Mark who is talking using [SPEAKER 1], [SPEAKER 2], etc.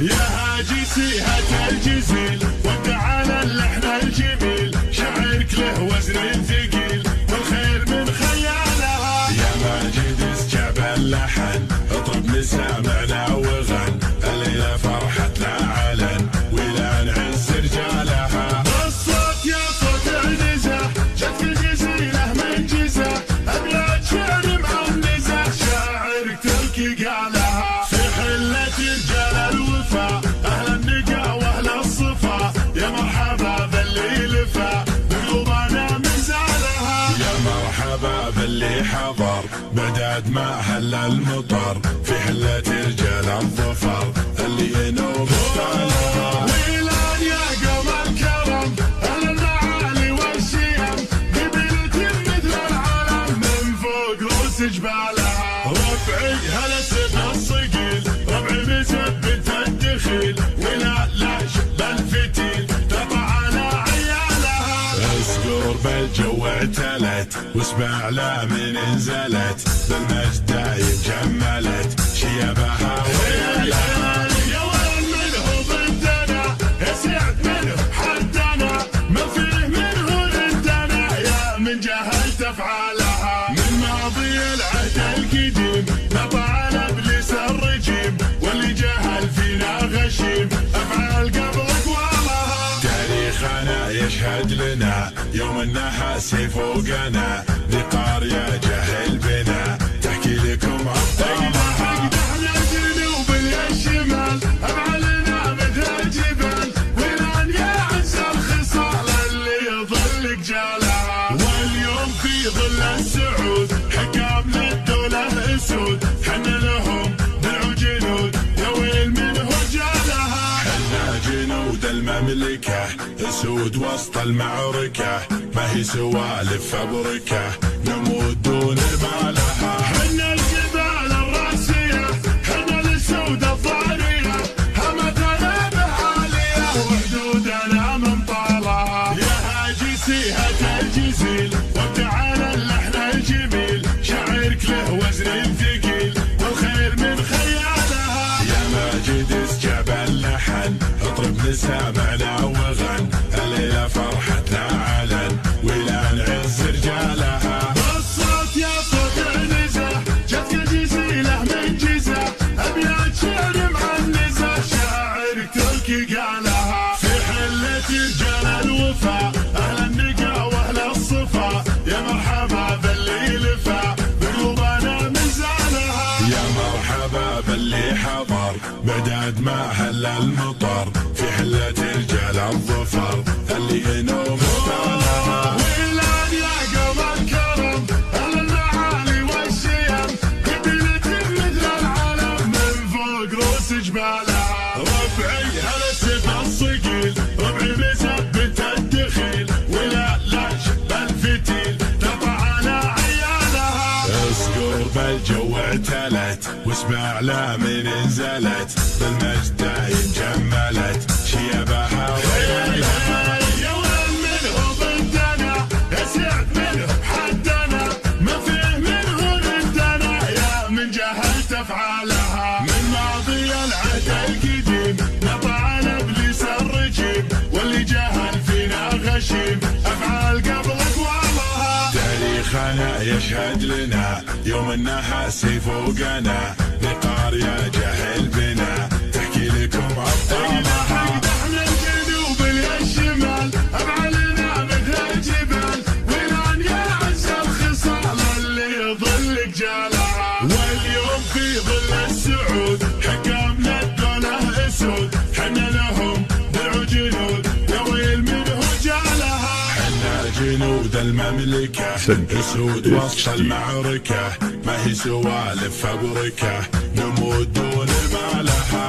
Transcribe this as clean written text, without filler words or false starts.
[SPEAKER 1] يا هاجسيها الجزيل وتعالى اللحن الجميل، شعرك له وزن ثقيل والخير من خيالها.
[SPEAKER 2] يا ماجد اسجاب اللحن اطرب مسامعنا وغن، الليلة فرحتنا علن ولا نعز رجالها.
[SPEAKER 1] الصوت يا صوت النزاع جت الجزيلة من جزاع، أبيات شعر مع النزاع شاعرك تلقي قالها. في حلة رجال الوفا أهل النقا وأهل الصفا، يا مرحبا باللي لفا بقلوبنا مزالها.
[SPEAKER 2] يا مرحبا باللي حضر بعد ما هل المطر، في حلة رجال الظفر اللي ينوب ستالها.
[SPEAKER 1] ويلان يا قوم الكرم أهل المعالي والشيم، قبيلة مثل العالم من فوق رؤوس جبالها. ربعي هلا سن الصقيل ربعي مثبت الدخيل، ولا لا شب الفتيل تطع على عيالها.
[SPEAKER 2] اسقر بالجو اعتلت واسمع لا من انزلت، بالمجد دايم جملت شيبها ويلها.
[SPEAKER 1] يا وين منه ضدنا يسعد منه حدنا، ما فيه منه ردنا يا من جهلت افعالها. من ماضي العهد القديم نطع ابليس الرجيم، واللي جهل فينا غشيم افعال قبل اقوالها.
[SPEAKER 2] تاريخنا يشهد لنا يوم النحاس فوقنا، ذي قارية جهل بنا تحكي لكم ابطالها.
[SPEAKER 1] احنا الجنوب الشمال افعالنا مثل الجبال، ويلان يا عز الخصال اللي يظل جالها. واليوم في ظل السعود حكام للدولة اسود، حنا لهم درع جنود يا ويل من هجالها.
[SPEAKER 2] حنا جنود المملكة اسود وسط المعركة، ما هي سوالف فبركة نموت دون بالها.
[SPEAKER 1] حنا الجبال الراسية حنا الاسود الضارية، همتنا بعالية وحدودنا من طالها. يا هاجسيها الجزيل وتعالى اللحن الجميل، شعرك له وزن ثقيل والخير من خيالها.
[SPEAKER 2] يا ماجد اسجاب اللحن اطرب مسامعنا وغن، الليلة فرحتنا علن ولا نعز رجالها.
[SPEAKER 1] الصوت يا صوت النزاع جت الجزيلة من جزاع، أبيات شعر مع النزاع شاعرك تلقي قالها. في حلة رجال الوفا أهل النقا وأهل الصفا، يا مرحبا باللي لفا بقلوبنا مزالها.
[SPEAKER 2] يا مرحبا باللي حضر بعد ما هل المطر، في حلة رجال الظفر اللي ينوب ستالها.
[SPEAKER 1] ويلان يا قوم الكرم أهل المعالي والشيم، قبيلة مثل العالم من فوق رؤوس جبالها. ربعي هلا سن الصقيل ربعي مثبت الدخيل، ولا لا شب الفتيل تطع على عيالها.
[SPEAKER 2] اسقر بالجو اعتلت واسمع لا من انزلت، بالمجد دايم جملت شيبها ويلها.
[SPEAKER 1] يا وين منه ضدنا يسعد منه حدنا، ما فيه منه ردنا يا من جهلت افعالها. من ماضي العهد القديم نطع ابليس الرجيم، واللي جهل فينا غشيم افعال قبل اقوالها.
[SPEAKER 2] تاريخنا يشهد لنا يوم النحاس فوقنا، ذي قارية جهل بنا تحكي لكم ابطالها.
[SPEAKER 1] احنا الجنوب الشمال افعالنا مثل الجبال، ويلان يا عز الخصال اللي يظل جالها. واليوم في ظل السعود حكام للدولة اسود، حنا لهم درع جنود يا ويل من هجالها.
[SPEAKER 2] حنا جنود المملكة اسود وسط المعركة، ما هي سوالف فبركة نموت دون بالها.